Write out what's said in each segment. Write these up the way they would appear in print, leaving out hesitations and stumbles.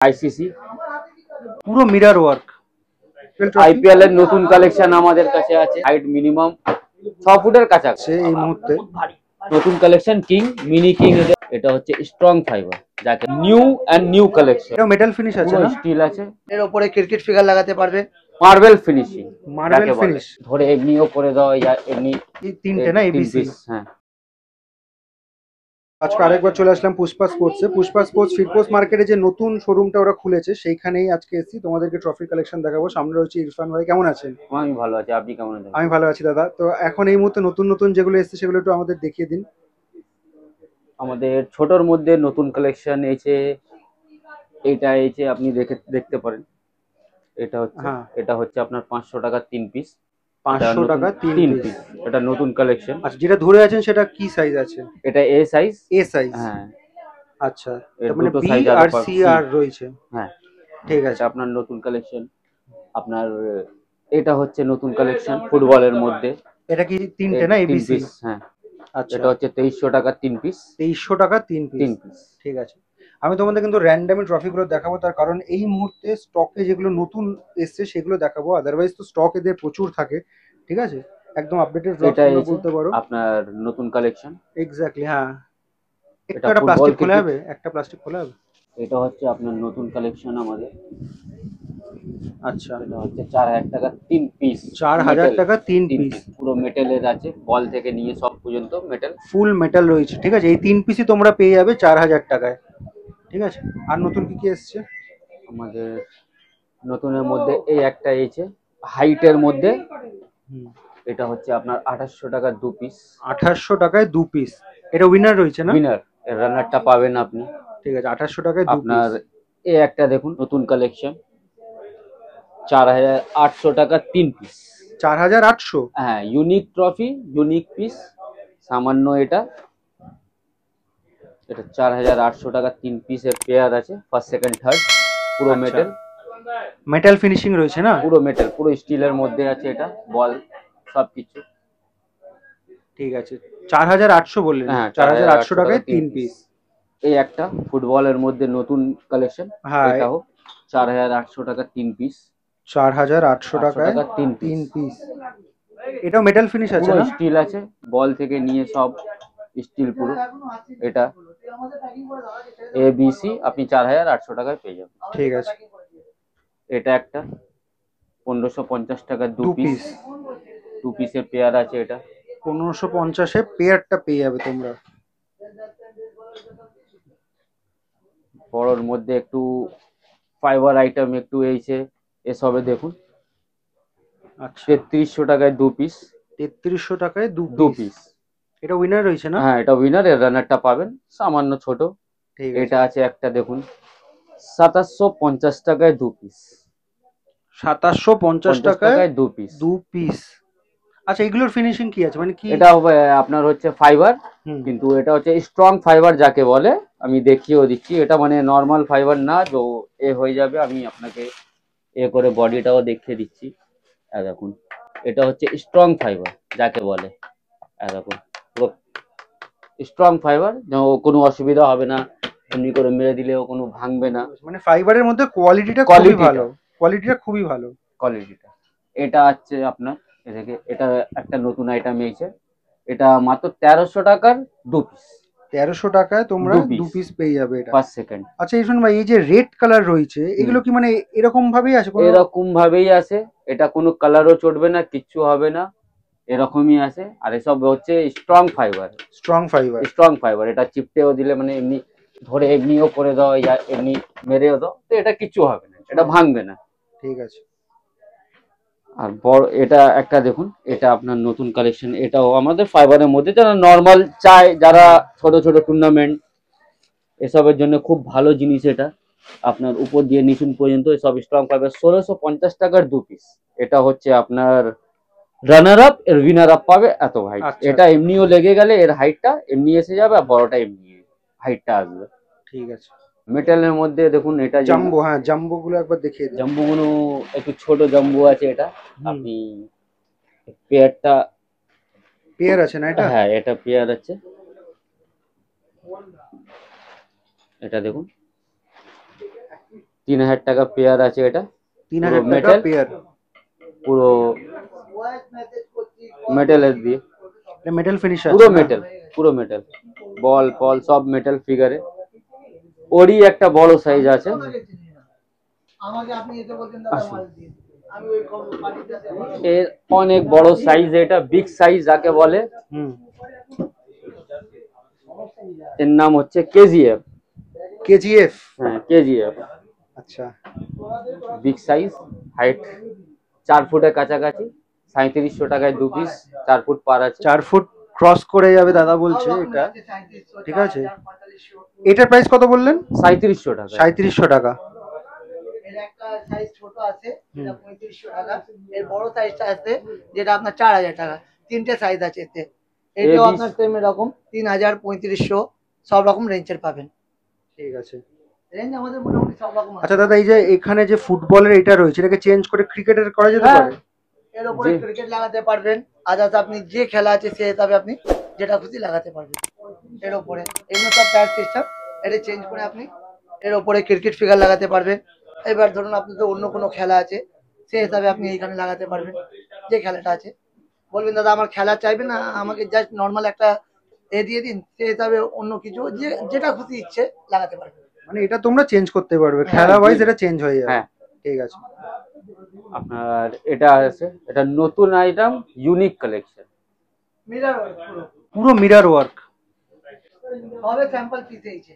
ICC পুরো mirror work. IPL এর নতুন কালেকশন আমাদের কাছে আছে, হাইট মিনিমাম 6 ফুটের কাছাকাছি। এই মুহূর্তে নতুন কালেকশন কিং, মিনি কিং। এটা হচ্ছে স্ট্রং ফাইবার, যাকে নিউ কালেকশন। এটা মেটাল ফিনিশ আছে না? স্টিল আছে, এর উপরে ক্রিকেট ফিগার লাগাতে পারবে। মার্বেল ফিনিশিং, মার্বেল ফিনিশ ধরে এমনিও করে দেওয়া যায়, এমনি এই তিনটে না এবিসি। হ্যাঁ। আজকে আরেকবার চলে আসলাম পুষ্পা স্পোর্টসে। পুষ্পা স্পোর্টস ফিরপোস্ট মার্কেটে যে নতুন শোরুমটা ওরা খুলেছে সেইখানেই আজকে এসেছি, তোমাদেরকে ট্রফির কালেকশন দেখাবো। সামনে রয়েছে ইরফান ভাই, কেমন আছেন? আমি ভালো আছি, আপনি কেমন আছেন? আমি ভালো আছি দাদা। তো এখন এই মুহূর্তে নতুন নতুন যেগুলো এসেছে সেগুলো একটু আমাদের দেখিয়ে দিন। আমাদের ছোটর মধ্যে নতুন কালেকশন এসেছে, এটা এসেছে, আপনি দেখতে পারেন। এটা হচ্ছে আপনার 500 টাকা 3 পিস। 500 টাকা 3 পিস। এটা নতুন কালেকশন। আচ্ছা, যেটা ধরে আছেন সেটা কি সাইজ আছে? এটা এ সাইজ। এ সাইজ, হ্যাঁ। আচ্ছা, তার মানে বি আর সি আর রয়েছে। হ্যাঁ, ঠিক আছে। আপনার নতুন কালেকশন, আপনার এটা হচ্ছে নতুন কালেকশন ফুটবলের মধ্যে। এটা কি তিনটে না এবিসি? হ্যাঁ। আচ্ছা, এটা হচ্ছে 2300 টাকা 3 পিস। 2300 টাকা 3 পিস। ঠিক আছে। আমি তোমাদের কিন্তু র্যান্ডামি ট্রফিগুলো দেখাবো, তার কারণ এই মুহূর্তে স্টকে যেগুলো নতুন এসছে সেগুলো দেখাবো। আদারওয়াইজ তো স্টক এদের প্রচুর থাকে, ঠিক আছে। একদম আপডেটেড ব্লগগুলো বলতে পারো। আপনার নতুন কালেকশন এক্স্যাক্টলি, হ্যাঁ। একটা প্লাস্টিক খোলা হবে, একটা প্লাস্টিক খোলা হবে। এটা হচ্ছে আপনার নতুন কালেকশন আমাদের। আচ্ছা, এটা হচ্ছে 4000 টাকা 3 পিস। 4000 টাকা 3 পিস। পুরো মেটালের আছে, বল থেকে নিয়ে সব পর্যন্ত মেটাল, ফুল মেটাল রয়েছে, ঠিক আছে। এই 3 পিসই তোমরা পেয়ে যাবে 4000 টাকায়, ঠিক আছে। আর নতুন কি কি এসছে আমাদের? নতুনের মধ্যে এই একটা এসেছে হাইটের মধ্যে। এটা হচ্ছে আপনার 2800 টাকা 2 পিস। 2800 টাকায় 2 পিস। এটা উইনার রয়েছে না? উইনার, এর রানারটা পাবেন আপনি, ঠিক আছে। 2800 টাকায় 2 পিস। আপনার এই একটা দেখুন নতুন কালেকশন, 4800 টাকা 3 পিস। 4800? হ্যাঁ, ইউনিক ট্রফি, ইউনিক পিস সামান্য। এটা 4800 টাকা 3 পিসের পেয়ার আছে, ফার্স্ট সেকেন্ড থার্ড। পুরো মেটাল, মেটাল ফিনিশিং রয়েছে না? পুরো মেটাল, পুরো স্টিলের মধ্যে আছে। এটা বল সবকিছু, ঠিক আছে। 4800 বললেন? হ্যাঁ, 4800 টাকায় 3 পিস। এই একটা ফুটবলের মধ্যে নতুন কালেকশন, এটাও 4800 টাকা 3 পিস। 4800 টাকায় 3 পিস। এটাও মেটাল ফিনিশ আছে না? স্টিল আছে, বল থেকে নিয়ে সব স্টিল পুরো। এটা এবিসি, আপনি 4800 টাকায় পেয়ে যাবেন, ঠিক আছে। এটা একটা 1550 টাকা 2 পিস। 2 পিসের পেয়ার আছে। এটা 1550 এ পেয়ারটা পেয়ে যাবে তোমরা। বড়র মধ্যে একটু ফাইবার আইটেম একটু এইছে এসবে দেখুন। আচ্ছা, 3300 টাকায় 2 পিস। 3300 টাকায় 2 পিস। এটা উইনার রয়েছে না? হ্যাঁ, এটা উইনার, এর রানারটা পাবেন সামান্য ছোট। ঠিক আছে। এটা আছে একটা দেখুন 2750 টাকায় 2 পিস। 2750 টাকায় 2 পিস। 2 পিস। আচ্ছা, এগুলোর ফিনিশিং কি আছে, মানে কি? এটা আপনার হচ্ছে ফাইবার, কিন্তু এটা হচ্ছে স্ট্রং ফাইবার যাকে বলে। আমি দেখিয়েও দিচ্ছি, এটা মানে নর্মাল ফাইবার না যে এ হয়ে যাবে। আমি আপনাকে এ করে বডিটাও দেখিয়ে দিচ্ছি। দেখুন, এটা হচ্ছে স্ট্রং ফাইবার যাকে বলে। দেখুন, পুরো স্ট্রং ফাইবার, কোনো অসুবিধা হবে না, এমনি করে মেরে দিলেও কোনো ভাঙবে না। মানে ফাইবারের মধ্যে কোয়ালিটিটা খুবই ভালো। কোয়ালিটিটা খুবই ভালো। কোয়ালিটিটা এটা আছে আপনার এদিকে। এটা একটা নতুন আইটেম এসেছে, এটা মাত্র 1300 টাকার 2 পিস। 1300 টাকায় তোমরা 2 পিস পেয়ে যাবে এটা। First second. আচ্ছা ইরফান ভাই, এই যে রেড কালার রয়েছে এগুলো কি মানে এরকম ভাবেই আছে? এরকম ভাবেই আছে, এটা কোনো কালারও চড়বে না, কিচ্ছু হবে না, এরকমই আছে। আর এসব হচ্ছে স্ট্রং ফাইবার। স্ট্রং ফাইবার, এটা চিপটেও দিলে মানে এমনি ধরে এমনিও করে দাও, এমনি মেরেও দাও, তো এটা কিচ্ছু হবে না, এটা ভাঙবে না। ঠিক আছে। আর বড় এটা একটা দেখুন, এটা আপনার নতুন কালেকশন। এটাও আমাদের ফাইবারের মধ্যে, যারা নর্মাল চায়, যারা ছোট ছোট টুর্নামেন্ট এসবের জন্য খুব ভালো জিনিস। এটা আপনার উপর দিয়ে নিচুন পর্যন্ত সব স্ট্রং ফাইবার। 1650 টাকার 2 পিস। এটা হচ্ছে আপনার রানার আপ, এর উইনার আপ পাবে এত হাইট। এটা এমনিও লেগে গেলে এর হাইটটা এমনি এসে যাবে, আর বড়টা এমনি হাইটটা আসবে। ঠিক আছে। মেটালের মধ্যে দেখুন, এটা জাম্বো। হ্যাঁ, জাম্বো গুলো একবার দেখিয়ে দিন। জাম্বো গুলো একটু ছোট জাম্বো আছে। এটা আপনি পেয়ার আছে না এটা? হ্যাঁ, এটা পেয়ার আছে। এটা দেখুন, 3000 টাকা পেয়ার আছে এটা, 3000 টাকা মেটাল পেয়ার, পুরো মেটালের দিয়ে, মেটাল ফিনিশ আছে পুরো না? মেটাল, পুরো মেটাল, বল ফল সব মেটাল ফিগারে। ওরই একটা বড় সাইজ আছে, আসুন। এর অনেক বড় সাইজ, এটা বিগ সাইজ যাকে বলে। হুম। এর নাম হচ্ছে কেজিএফ। কেজিএফ, হ্যাঁ কেজিএফ, আচ্ছা। বিগ সাইজ, হাইট 4 ফুটের কাছাকাছি, 3700 টাকায় 2 পিস, 4 ফুট পার আছে। 4 ফুট ক্রস করে যাবে দাদা বলছে এটা, ঠিক আছে। এটার প্রাইস কত বললেন? 3700 টাকা। 3700 টাকা। এর একটা সাইজ ছোট আছে, এটা 3500 টাকা। এর বড় সাইজটা আছে যেটা আপনার 4000 টাকা। তিনটে সাইজ আছে এতে। এটাও আপনার সেম এরকম 3000, 3500 সব রকম রেঞ্জের পাবেন। ঠিক আছে। রেঞ্জ আমাদের মোটামুটি সব রকম আছে। আচ্ছা দাদা, এই যে এখানে যে ফুটবলের এটা রয়েছে, এটাকে চেঞ্জ করে ক্রিকেটের করা যেতে পারে? এর উপরে ক্রিকেট লাগাতে পারবেন, আদার্স আপনি যে খেলা আছে সেই হিসাবে আপনি যেটা খুশি লাগাতে পারবেন এর উপরে। এগুলো সব টায়ার সিস্টেম, এটা চেঞ্জ করে আপনি এর উপরে ক্রিকেট ফিগার লাগাতে পারবেন। এবার ধরুন আপনাদের অন্য কোনো খেলা আছে সেই হিসাবে আপনি এইখানে লাগাতে পারবেন। যে খেলাটা আছে বলবেন দাদা আমার খেলা চাইবে না, আমাকে জাস্ট নর্মাল একটা দিয়ে দিন, সেই হিসাবে অন্য কিছু যেটা খুশি ইচ্ছে লাগাতে পারবেন। মানে এটা তোমরা চেঞ্জ করতে পারবে, খেলা ওয়াইজ এটা চেঞ্জ হয়ে যাবে। হ্যাঁ ঠিক আছে। আপনার এটা আছে, এটা নতুন আইটেম, ইউনিক কালেকশন, মিরর পুরো মিরর ওয়ার্ক, হবে স্যাম্পল পিস এইছে,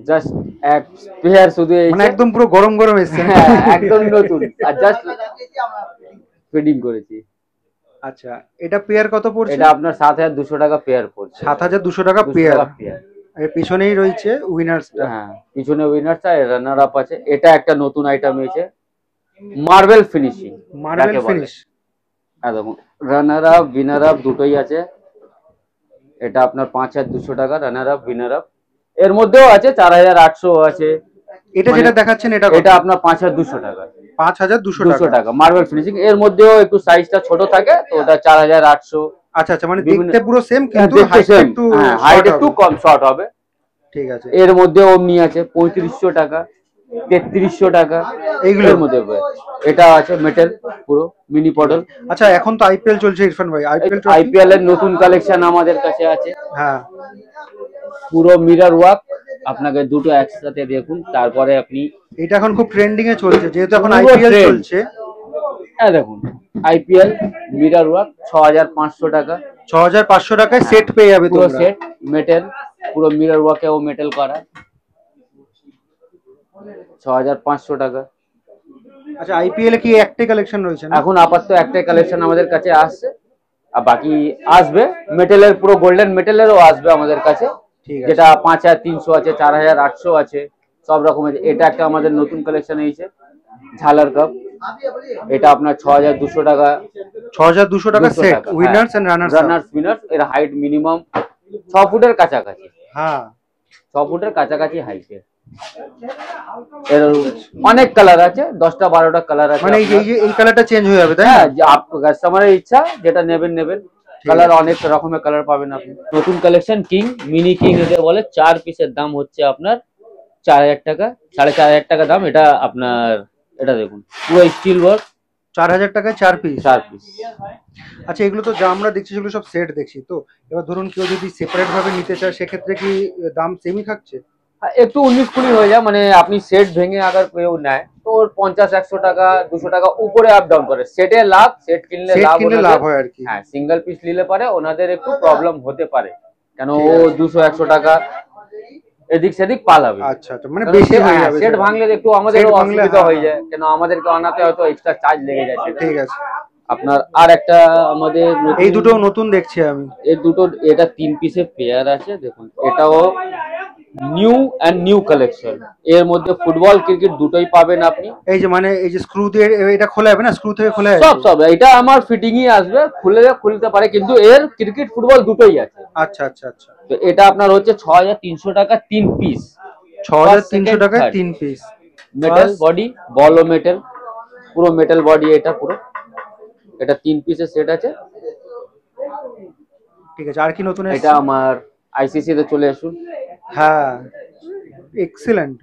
জাস্ট এক পেয়ার শুধু এই, মানে একদম পুরো গরম গরম এসছে। হ্যাঁ একদম নতুন, আর জাস্ট ফিটিং করেছি। আচ্ছা, এটা পেয়ার কত পড়ছে? এটা আপনার 7200 টাকা পেয়ার পড়ছে। 7200 টাকা পেয়ার। পেয়ার। এর পিছনেই রয়েছে উইনার্সটা। হ্যাঁ পিছনে উইনারটা, রানার আপ আছে। এটা একটা নতুন আইটেম হয়েছে, মার্বেল ফিনিশিং। মার্বেল ফিনিশ, একদম রানার আপ উইনার আপ দুটোই আছে। এটা আপনার 5200 টাকা রানার আপ উইনার আপ। এর মধ্যেও আছে 4800 আছে। এটা যেটা দেখাচ্ছেন এটা এটা আপনার 5200 টাকা। 5200 টাকা মার্বেল ফিনিশিং। এর মধ্যেও একটু সাইজটা ছোট থাকে, তো ওটা 4800। আচ্ছা আচ্ছা, মানে দেখতে পুরো সেম কিন্তু হাইট একটু কম শর্ট হবে। ঠিক আছে। এর মধ্যে অমনি আছে 3500 টাকা, 3300 টাকা, এইগুলোর মধ্যে। এটা আছে মেটাল পুরো মিনি পটল। আচ্ছা, এখন তো আইপিএল চলছে ইরফান ভাই, আইপিএল এর নতুন কালেকশন আমাদের কাছে আছে। হ্যাঁ, পুরো মিরর ওয়ার্ক, আপনাকে দুটো একসাথে দেখুন তারপরে আপনি। এটা এখন খুব ট্রেন্ডিং এ চলছে, যেহেতু এখন আইপিএল চলছে। হ্যাঁ দেখুন, আইপিএল মিরর ওয়ার্ক 6500 টাকা। 6500 টাকায় সেট পেয়ে যাবে পুরো তোমরা। সেট মেটাল, পুরো মিরর ওয়ার্কে ও মেটাল করা, 6500 টাকা। আচ্ছা, আইপিএল এ কি একটাই কালেকশন রয়েছে না? এখন আপাতত একটাই কালেকশন আমাদের কাছে আসছে, আর বাকি আসবে। মেটালের পুরো গোল্ডেন মেটালেরও আসবে আমাদের কাছে, যেটা 5300 আছে, 4800 আছে, সব রকমের। এটা একটা আমাদের নতুন কালেকশন হয়েছে, ঝালার কাপ। এটা আপনার 6200 টাকা। 6200 টাকা set, winners and runners. Runners winners. এর হাইট মিনিমাম 6 ফুটের কাছাকাছি। হ্যাঁ, 6 ফুটের কাছাকাছি হাইটে। এর অনেক কালার আছে, 10টা 12টা কালার আছে। মানে এই কালারটা চেঞ্জ হয়ে যাবে তাই না? হ্যাঁ, কাস্টমারের ইচ্ছা, যেটা নেবেন নেবেন। কালার অনেক রকমের কালার পাবেন আপনি। নতুন কালেকশন কিং, মিনি কিং এদের বলে। 4 পিসের দাম হচ্ছে আপনার 4000 টাকা, 4500 টাকা দাম। এটা আপনার, এটা দেখুন পুরো স্টিল ওয়ার্ক। 4000 টাকায় 4 পিস। 4 পিস। আচ্ছা, এগুলো তো যা আমরা দেখছি সেগুলো সব সেট দেখছি তো। এবার ধরুন কেউ যদি সেপারেট ভাবে নিতে চায়, সেক্ষেত্রে কি দাম সেমই থাকছে? একটু 19-20 হয়ে যায়, মানে আপনি সেট ভেঙে আবার কেউ নেয় তো ওর 50-100 টাকা 200 টাকা উপরে আপ ডাউন করে। সেটে লাভ, সেট কিনলে লাভ হয় আর কি। হ্যাঁ, সিঙ্গেল পিস নিলে পারে ওনাদের একটু প্রবলেম হতে পারে, কেন ও 200-100 টাকা এদিক সেদিক পালাবে। আচ্ছা আচ্ছা, মানে বেশি হয়ে যাবে। সেট ভাঙলে একটু আমাদের অসুবিধা হয়ে যায়, কেন আমাদেরকে আনাতে হয়তো এক্সট্রা চার্জ লেগে যায়। ঠিক আছে। আপনার আর একটা আমাদের এই দুটো নতুন দেখছি আমি। এই দুটো, এটা 3 পিসের পেয়ার আছে দেখুন। এটাও নিউ কালেকশন। এর মধ্যে ফুটবল ক্রিকেট দুটোই পাবেন আপনি। এই যে মানে এই যে স্ক্রু দিয়ে এটা খোলা যাবে না? স্ক্রু থেকে খোলা যাবে সব। এটা আমার ফিটিংই আসবে, খুলতে পারে, কিন্তু এর ক্রিকেট ফুটবল দুটোই আছে। আচ্ছা আচ্ছা আচ্ছা। তো এটা আপনার হচ্ছে 6300 টাকা 3 পিস। 6300 টাকায় 3 পিস। মেটাল বডি, বল ও মেটাল, পুরো মেটাল বডি এটা পুরো। এটা 3 পিসের সেট আছে। ঠিক আছে। আর কি নতুন এটা আমার আইসিসি তে চলে আসুন। হ্যাঁ, এক্সিলেন্ট।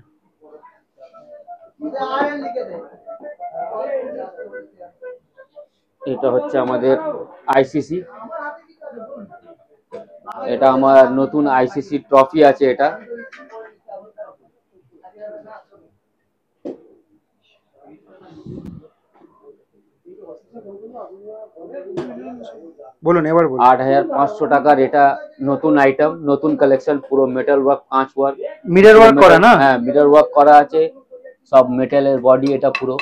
এটা হচ্ছে আমাদের আইসিসি, এটা আমার নতুন আইসিসি ট্রফি আছে। এটা বলুন এবার বলুন। 8,500 টাকার, এটা নতুন আইটেম, নতুন কালেকশন, পুরো মেটাল ওয়ার্ক, কাঁচ ওয়ার্ক, মিরর ওয়ার্ক করা না? হ্যাঁ, মিরর ওয়ার্ক করা আছে, সব মেটালের বডি। এটা পুরো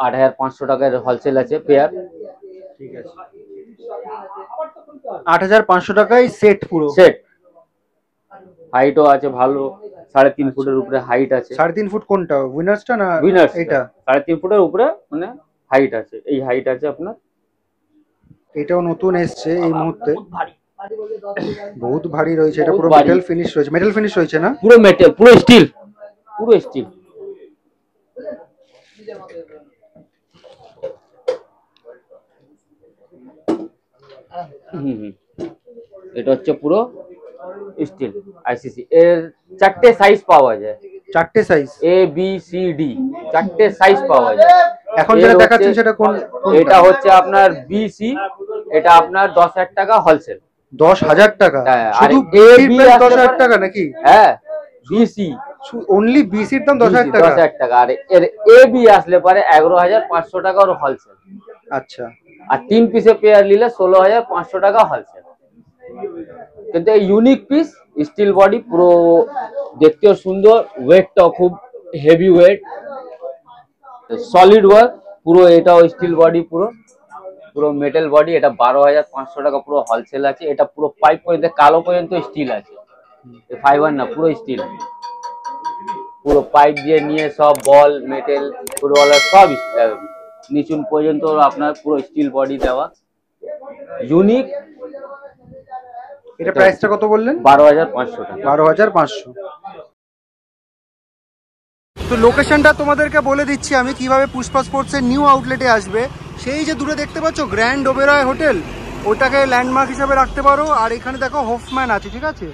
8,500 টাকার হোলসেল আছে পেয়ার। ঠিক আছে, 8,500 টাকায় সেট, পুরো সেট। হাইটও আছে ভালো, 3.5 ফুটের উপরে হাইট আছে। 3.5 ফুট কোনটা, উইনার্সটা না উইনার্স? এটা 3.5 ফুটের উপরে মানে হাইট আছে, এই হাইট আছে আপনার। এটাও নতুন এসছে এই মুহূর্তে, বহুত ভারী, বহুত ভারী রয়েছে। এটা বহুত পুরো ভারী। মেটাল ফিনিশ রয়েছে, মেটাল ফিনিশ রয়েছে না? পুরো মেটাল, পুরো স্টিল, পুরো স্টিল। এটা হচ্ছে পুরো স্টিল আইসিসি। এর 4টে সাইজ পাওয়া যায়, 4টে size, A B C D, 4টে size পাওয়া যায়। এখন যেটা দেখাচ্ছেন সেটা কোন? এটা হচ্ছে আপনার বিসি, এটা আপনার 10,000 টাকা হোলসেল। 10,000 টাকা? আর শুধু এ বি 10,000 টাকা নাকি? হ্যাঁ, বিসি অনলি বিসির দাম 10,000 টাকা? 10,000 টাকা। আর এর এ বি আসলে পরে 11,500 টাকা ওর হোলসেল। আচ্ছা। আর 3 পিসে পেয়ার নিলে 16,500 টাকা হোলসেল। কিন্তু এই ইউনিক পিস, স্টিল বডি, পুরো দেখতেও সুন্দর, ওয়েটটাও খুব হেভি ওয়েট, সলিড ওয়ার্ক পুরো। এটাও স্টিল বডি, পুরো পুরো মেটাল বডি। এটা 12,500 টাকা পুরো হোলসেল আছে। এটা পুরো পাইপ পর্যন্ত, কালো পর্যন্ত স্টিল আছে, ফাইবার না, পুরো স্টিল। পুরো পাইপ দিয়ে নিয়ে সব বল, মেটেল, ফুটবলার সব নিচুন পর্যন্ত আপনার পুরো স্টিল বডি দেওয়া, ইউনিক। এটা প্রাইসটা কত বললেন? 12,500 টাকা। 12,500। তো লোকেশনটা তোমাদেরকে বলে দিচ্ছি আমি, কিভাবে পুষ্পা স্পোর্টসের নিউ আউটলেটে আসবে। সেই যে দূরে দেখতে পাচ্ছ গ্র্যান্ড ওবেরয় হোটেল, ওটাকে ল্যান্ডমার্ক হিসাবে রাখতে পারো। আর এখানে দেখো হফম্যান আছে, ঠিক আছে,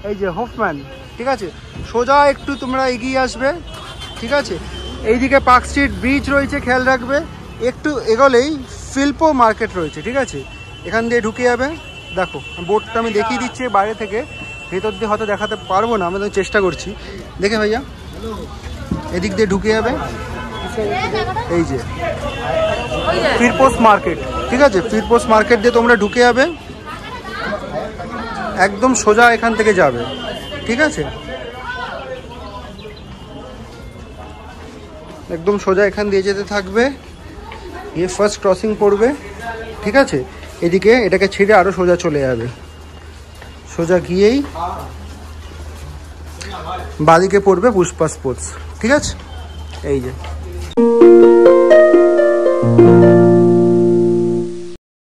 এই যে হফম্যান, ঠিক আছে। সোজা একটু তোমরা এগিয়ে আসবে, ঠিক আছে। এইদিকে পার্ক স্ট্রিট ব্রিজ রয়েছে, খেয়াল রাখবে। একটু এগোলেই ফিল্পো মার্কেট রয়েছে, ঠিক আছে। এখান দিয়ে ঢুকে যাবে। দেখো বোর্ডটা আমি দেখিয়ে দিচ্ছি বাইরে থেকে, ভেতর দিয়ে হয়তো দেখাতে পারবো না, আমি তো চেষ্টা করছি। দেখে ভাইয়া, এদিক দিয়ে ঢুকে যাবে, এই যে ফিরপোস্ট মার্কেট, ঠিক আছে। ফিরপোস্ট মার্কেট দিয়ে তোমরা ঢুকে যাবে, একদম সোজা এখান থেকে যাবে, ঠিক আছে। একদম সোজা এখান দিয়ে যেতে থাকবে, ये ফার্স্ট ক্রসিং পড়বে, ঠিক আছে। এদিকে এটাকে ছেড়ে আরো সোজা চলে যাবে, সোজা গিয়েই বাদিকে পড়বে পুষ্পা স্পোর্টস, ঠিক আছে। এই যে